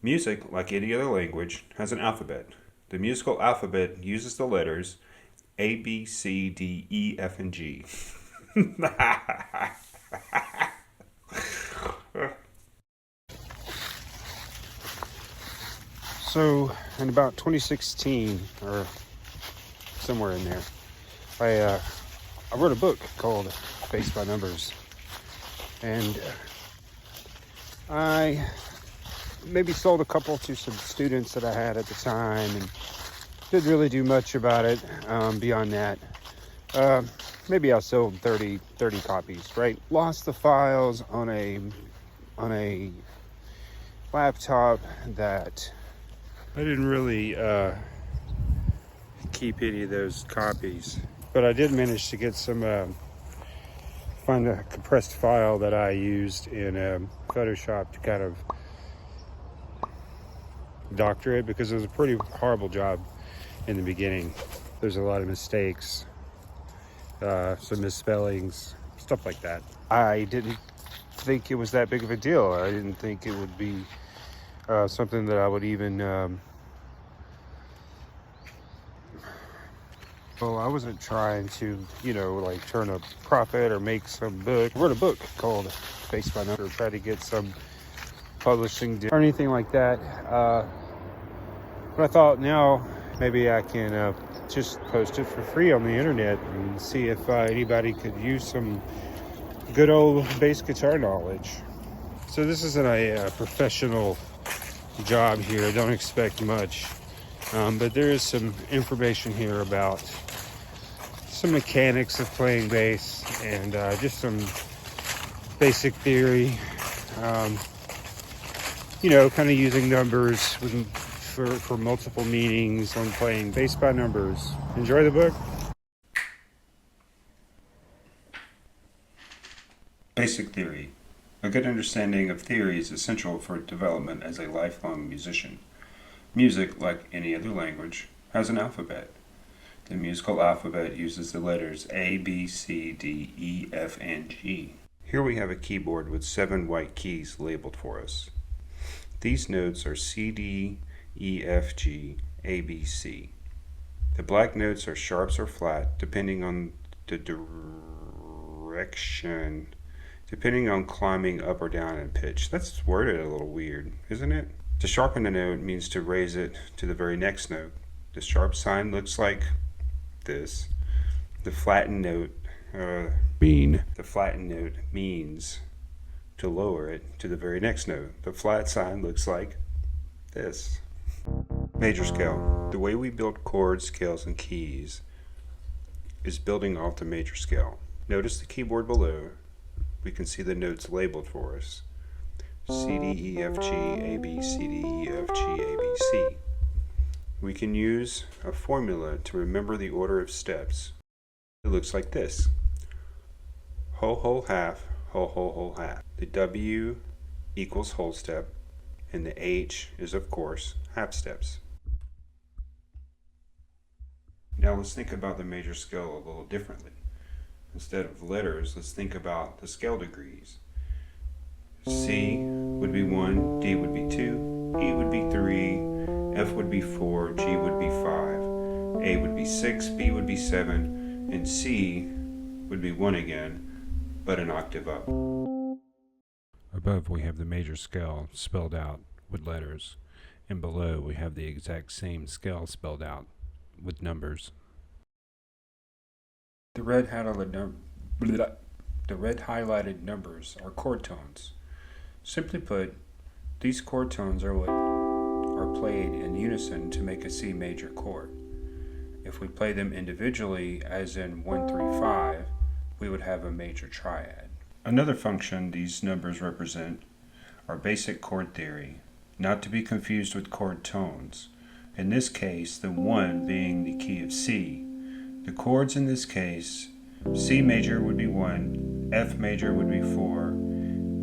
Music, like any other language, has an alphabet. The musical alphabet uses the letters A, B, C, D, E, F, and G. So, in about 2016, or somewhere in there, I wrote a book called Based by Numbers. And I maybe sold a couple to some students that I had at the time and didn't really do much about it beyond that. Maybe I sold 30 copies, right? Lost the files on a laptop that I didn't really keep any of those copies. But I did manage to get some, find a compressed file that I used in Photoshop to kind of doctor it, because it was a pretty horrible job in the beginning. There's a lot of mistakes, some misspellings, stuff like that. I didn't think it was that big of a deal. I didn't think it would be something that I would even well, I wasn't trying to, like turn a profit or make some book. I wrote a book called Based by Numbers, try to get some publishing or anything like that. But I thought now maybe I can just post it for free on the internet and see if anybody could use some good old bass guitar knowledge. So this isn't a professional job here. Don't expect much. But there is some information here about some mechanics of playing bass and just some basic theory. Kind of using numbers for multiple meanings when playing Based by Numbers. Enjoy the book. Basic theory. A good understanding of theory is essential for development as a lifelong musician. Music, like any other language, has an alphabet. The musical alphabet uses the letters A, B, C, D, E, F, and G. Here we have a keyboard with 7 white keys labeled for us. These notes are C, D, E, F, G, A, B, C. The black notes are sharps or flat, depending on the direction, depending on climbing up or down in pitch. That's worded a little weird, isn't it? To sharpen a note means to raise it to the very next note. The sharp sign looks like this. The flattened note means to lower it to the very next note. The flat sign looks like this. Major scale. The way we build chords, scales, and keys is building off the major scale. Notice the keyboard below. We can see the notes labeled for us. C, D, E, F, G, A, B, C, D, E, F, G, A, B, C. We can use a formula to remember the order of steps. It looks like this. Whole, whole, half, whole, whole, whole, half. The W equals whole step, and the H is, of course, half steps. Now let's think about the major scale a little differently. Instead of letters, let's think about the scale degrees. C would be 1, D would be 2, E would be 3, F would be 4, G would be 5, A would be 6, B would be 7, and C would be 1 again, but an octave up. Above we have the major scale spelled out with letters, and below we have the exact same scale spelled out with numbers. The red highlighted numbers are chord tones. Simply put, these chord tones are what are played in unison to make a C major chord. If we play them individually, as in 1, 3, 5, we would have a major triad. Another function these numbers represent are basic chord theory, not to be confused with chord tones. In this case, the 1 being the key of C. The chords in this case, C major would be 1, F major would be 4,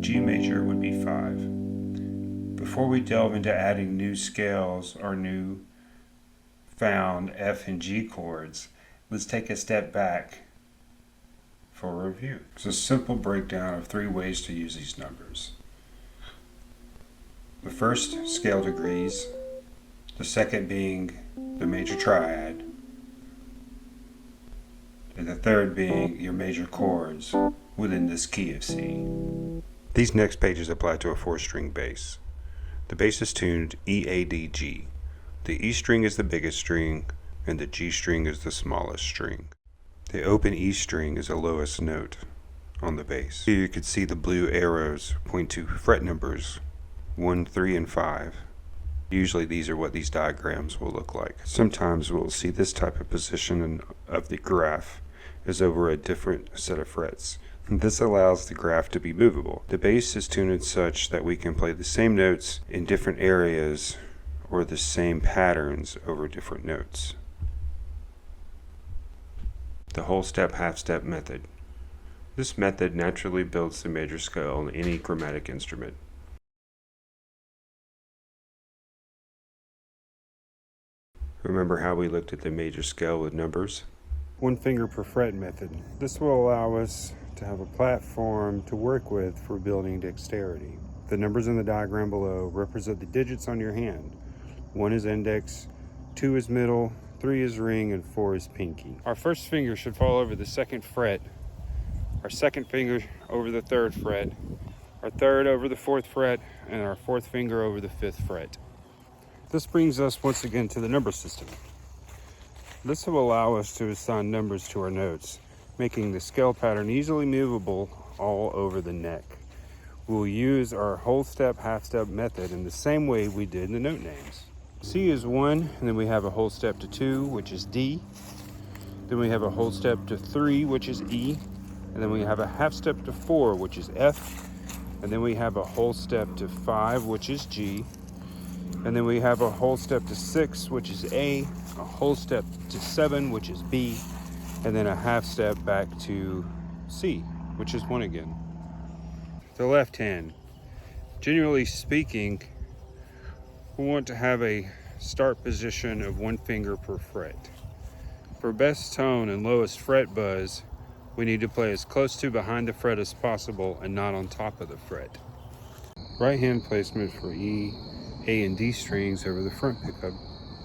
G major would be 5. Before we delve into adding new scales or new found F and G chords, let's take a step back for a review. It's a simple breakdown of 3 ways to use these numbers. The first scale degrees, the second being the major triad, and the third being your major chords within this key of C. These next pages apply to a 4-string bass. The bass is tuned E, A, D, G. The E string is the biggest string, and the G string is the smallest string. The open E string is the lowest note on the bass. Here you can see the blue arrows point to fret numbers 1, 3, and 5. Usually these are what these diagrams will look like. Sometimes we'll see this type of position of the graph is over a different set of frets. This allows the graph to be movable. The bass is tuned such that we can play the same notes in different areas or the same patterns over different notes. The whole step, half step method. This method naturally builds the major scale on any chromatic instrument. Remember how we looked at the major scale with numbers? 1 finger per fret method. This will allow us to have a platform to work with for building dexterity. The numbers in the diagram below represent the digits on your hand. 1 is index, 2 is middle, 3 is ring, and 4 is pinky. Our first finger should fall over the 2nd fret, our 2nd finger over the 3rd fret, our 3rd over the 4th fret, and our 4th finger over the 5th fret. This brings us once again to the number system. This will allow us to assign numbers to our notes, making the scale pattern easily movable all over the neck. We'll use our whole step, half step method in the same way we did in the note names. C is 1, and then we have a whole step to 2, which is D. Then we have a whole step to 3, which is E. And then we have a half step to 4, which is F. And then we have a whole step to 5, which is G. And then we have a whole step to 6, which is A, a whole step to 7, which is B, and then a half step back to C, which is 1 again. The left hand. Generally speaking, we want to have a start position of 1 finger per fret. For best tone and lowest fret buzz, we need to play as close to behind the fret as possible and not on top of the fret. Right hand placement for E, A, and D strings over the front pickup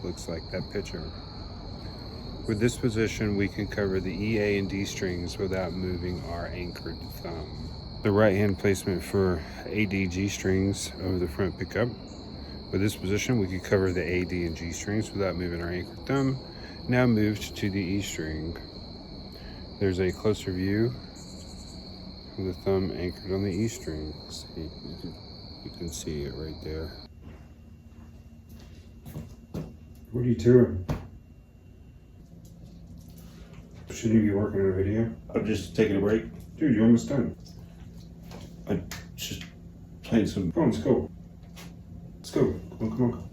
looks like that picture. With this position, we can cover the E, A, and D strings without moving our anchored thumb. The right hand placement for A, D, G strings over the front pickup. With this position, we can cover the A, D, and G strings without moving our anchored thumb. Now moved to the E string. There's a closer view of the thumb anchored on the E string. See, you can see it right there. What are you doing? Shouldn't you be working on a video? I'm just taking a break. Dude, you're almost done. I just playing some. Come on, let's go. Let's go. Come on.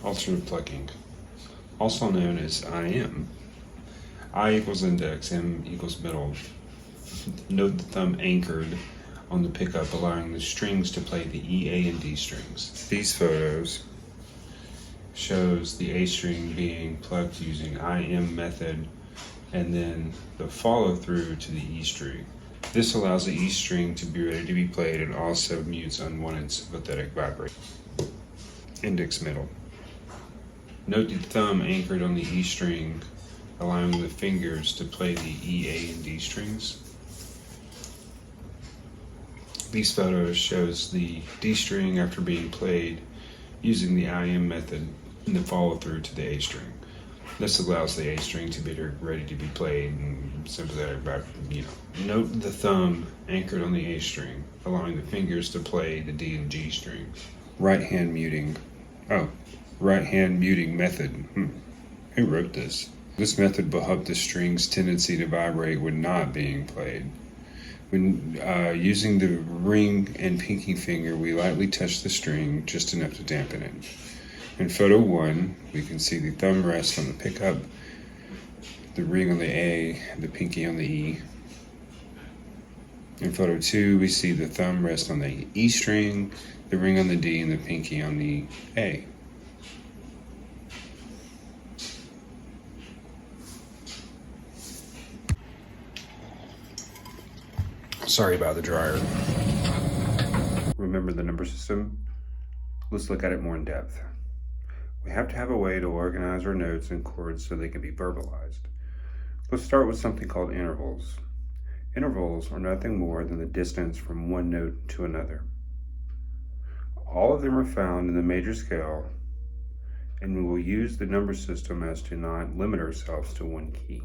Alternate plucking, also known as IM. I equals index, M equals middle. Note the thumb anchored on the pickup, allowing the strings to play the E, A, and D strings. These photos shows the A string being plucked using IM method, and then the follow through to the E string. This allows the E string to be ready to be played and also mutes unwanted sympathetic vibration. Index middle. Note the thumb anchored on the E string, allowing the fingers to play the E, A, and D strings. These photos shows the D string after being played using the IM method and the follow through to the A string. This allows the A string to be ready to be played and sympathetic vibration. Note the thumb anchored on the A string, allowing the fingers to play the D and G strings. Right hand muting. Right hand muting method. Who wrote this? This method will help the string's tendency to vibrate when not being played. When using the ring and pinky finger, we lightly touch the string just enough to dampen it. In photo 1, we can see the thumb rest on the pickup, the ring on the A, the pinky on the E. In photo 2, we see the thumb rest on the E string, the ring on the D, and the pinky on the A. Sorry about the dryer. Remember the number system? Let's look at it more in depth. We have to have a way to organize our notes and chords so they can be verbalized. Let's start with something called intervals. Intervals are nothing more than the distance from one note to another. All of them are found in the major scale, and we will use the number system as to not limit ourselves to one key.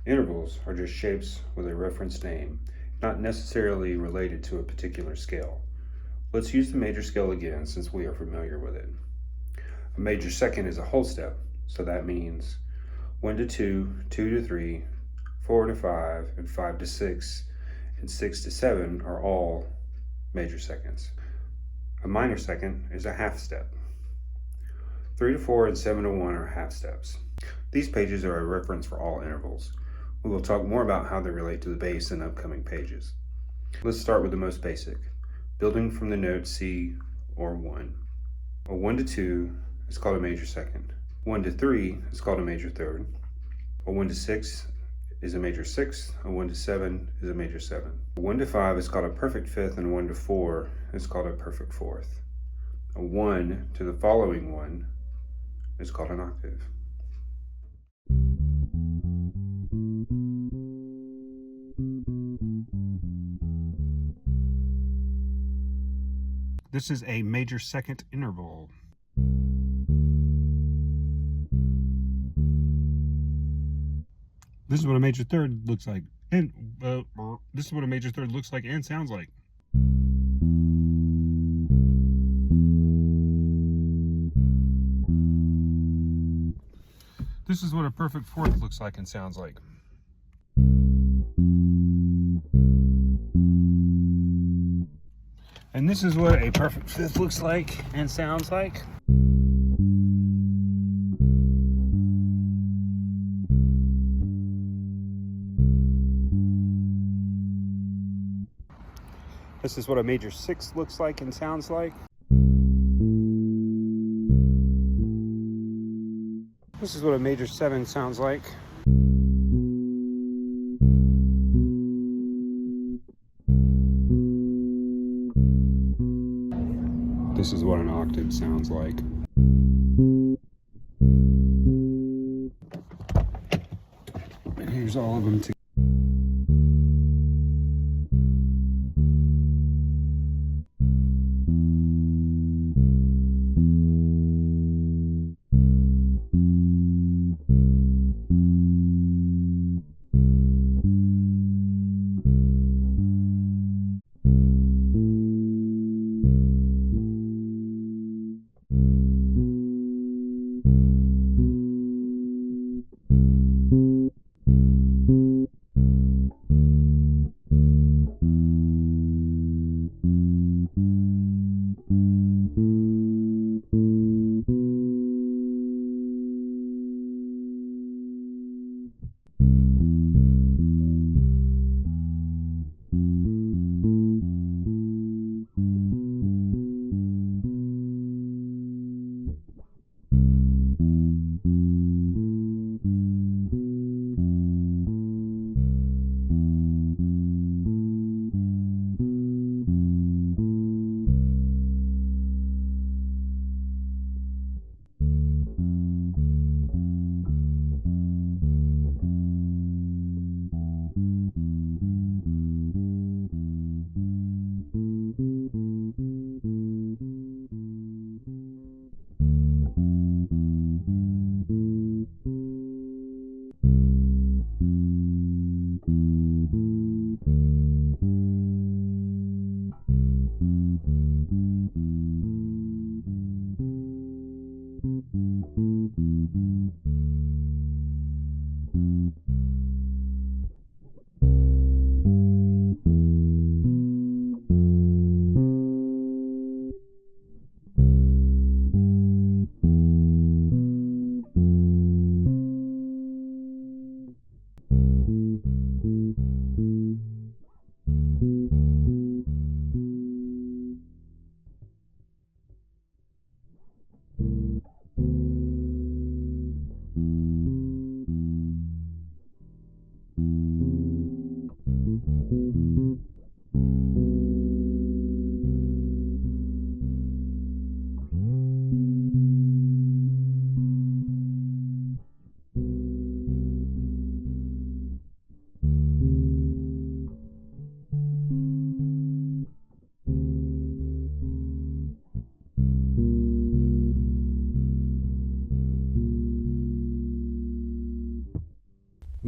Intervals are just shapes with a reference name, not necessarily related to a particular scale. Let's use the major scale again since we are familiar with it. A major second is a whole step, so that means 1 to 2, 2 to 3, 4 to 5, and 5 to 6, and 6 to 7 are all major seconds. A minor second is a half step. 3 to 4 and 7 to 1 are half steps. These pages are a reference for all intervals. We will talk more about how they relate to the bass in upcoming pages. Let's start with the most basic, building from the note C or 1. A 1 to 2 is called a major second. 1 to 3 is called a major third. A 1 to 6 is a major sixth. A 1 to 7 is a major seventh. A 1 to 5 is called a perfect fifth, and 1 to 4 is called a perfect fourth. A 1 to the following 1 is called an octave. This is a major second interval. This is what a major third looks like, and this is what a major third looks like and sounds like. This is what a perfect fourth looks like and sounds like. And this is what a perfect fifth looks like and sounds like. This is what a major sixth looks like and sounds like. This is what a major seven sounds like. This is what an octave sounds like. And here's all of them together.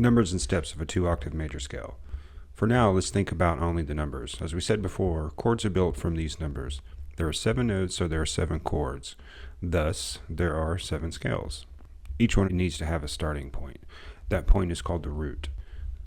Numbers and steps of a 2-octave major scale. For now, let's think about only the numbers. As we said before, chords are built from these numbers. There are 7 notes, so there are 7 chords. Thus, there are 7 scales. Each one needs to have a starting point. That point is called the root.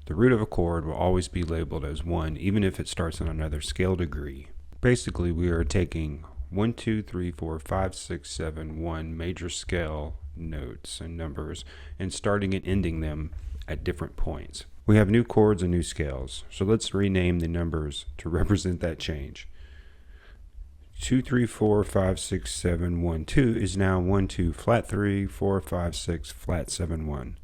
The root of a chord will always be labeled as 1, even if it starts on another scale degree. Basically, we are taking 1, 2, 3, 4, 5, 6, 7, 1 major scale notes and numbers and starting and ending them at different points. We have new chords and new scales, so let's rename the numbers to represent that change. 2, 3, 4, 5, 6, 7, 1, 2 is now 1, 2, flat 3, 4, 5, 6, flat 7, 1.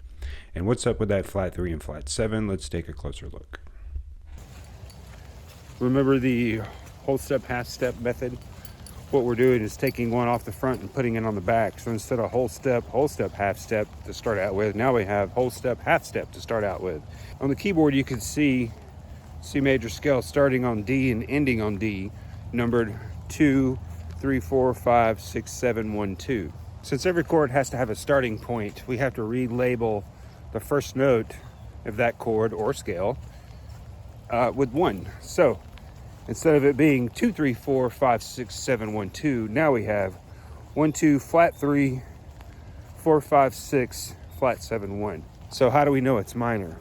And what's up with that flat 3 and flat 7? Let's take a closer look. Remember the whole step, half step method? What we're doing is taking one off the front and putting it on the back. So instead of whole step, half step to start out with, now we have whole step, half step to start out with. On the keyboard, you can see C major scale starting on D and ending on D, numbered 2, 3, 4, 5, 6, 7, 1, 2. Since every chord has to have a starting point, we have to relabel the first note of that chord or scale with 1. So instead of it being 2, 3, 4, 5, 6, 7, 1, 2, now we have 1, 2, flat 3, 4, 5, 6, flat 7, 1. So how do we know it's minor?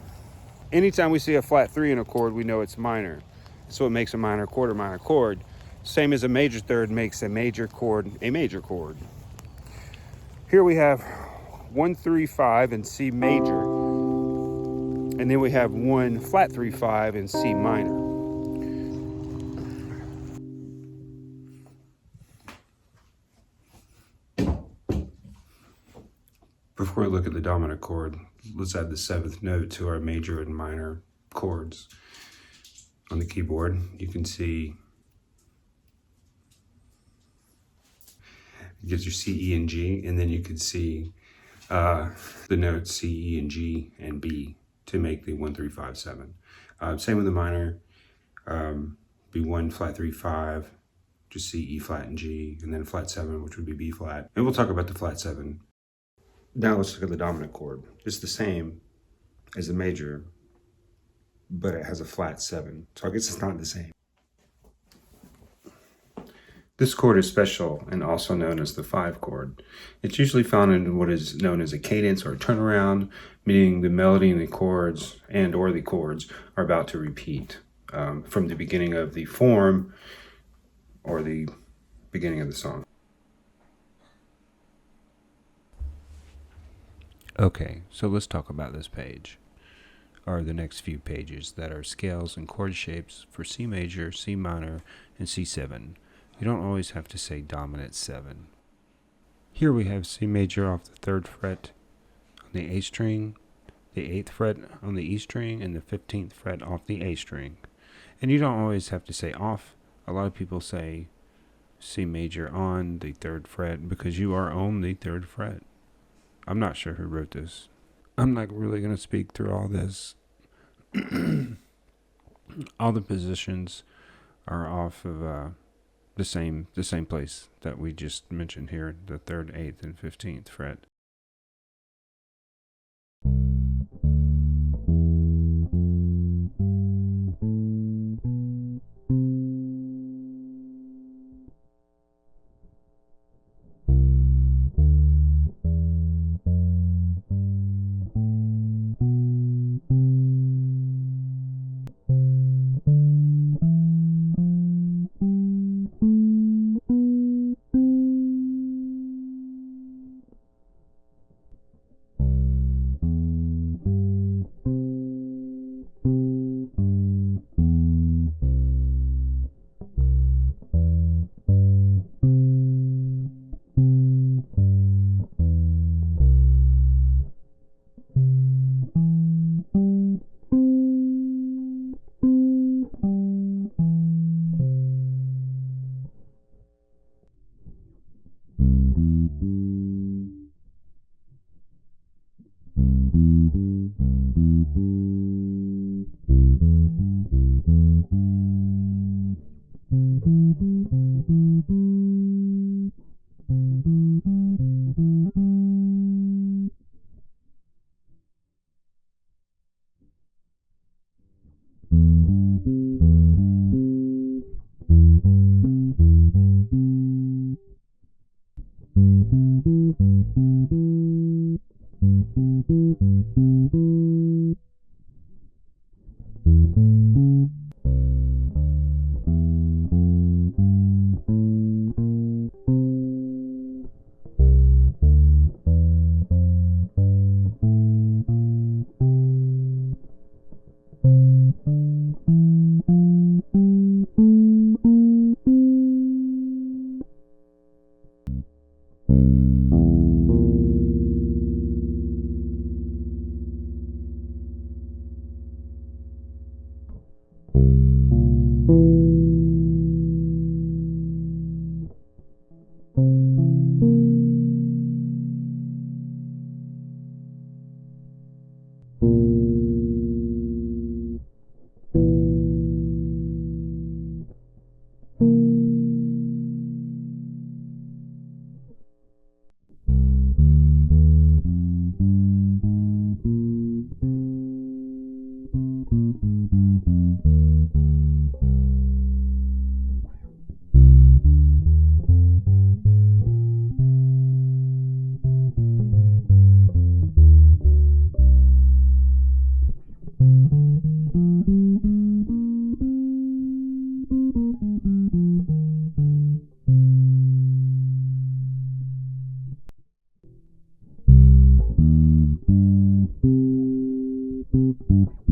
Anytime we see a flat 3 in a chord, we know it's minor. That's what makes a minor chord a minor chord. Same as a major third makes a major chord a major chord. Here we have 1, 3, 5 in C major. And then we have 1 flat 3, 5 in C minor. Before we look at the dominant chord, let's add the 7th note to our major and minor chords. On the keyboard, you can see it gives you C, E, and G, and then you can see the notes C, E, and G, and B to make the 1, 3, 5, 7. Same with the minor, be 1, flat 3, 5, just C, E flat, and G, and then flat 7, which would be B flat. And we'll talk about the flat 7. Now let's look at the dominant chord. It's the same as the major, but it has a flat 7. So I guess it's not the same. This chord is special and also known as the 5 chord. It's usually found in what is known as a cadence or a turnaround, meaning the melody and the chords or the chords are about to repeat from the beginning of the form or the beginning of the song. Okay, so let's talk about this page, or the next few pages that are scales and chord shapes for C major, C minor, and C7. You don't always have to say dominant 7. Here we have C major off the 3rd fret on the A string, the 8th fret on the E string, and the 15th fret off the A string. And you don't always have to say off. A lot of people say C major on the 3rd fret because you are on the 3rd fret. I'm not sure who wrote this. I'm not really going to speak through all this. All the positions are off of the same place that we just mentioned here, the 3rd, 8th, and 15th fret.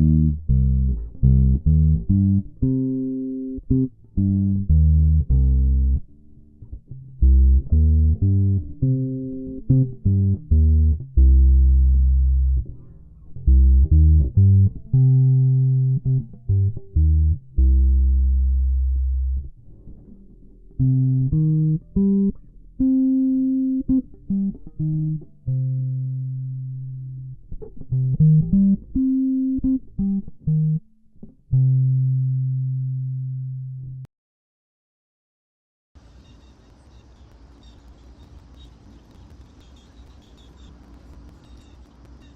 you.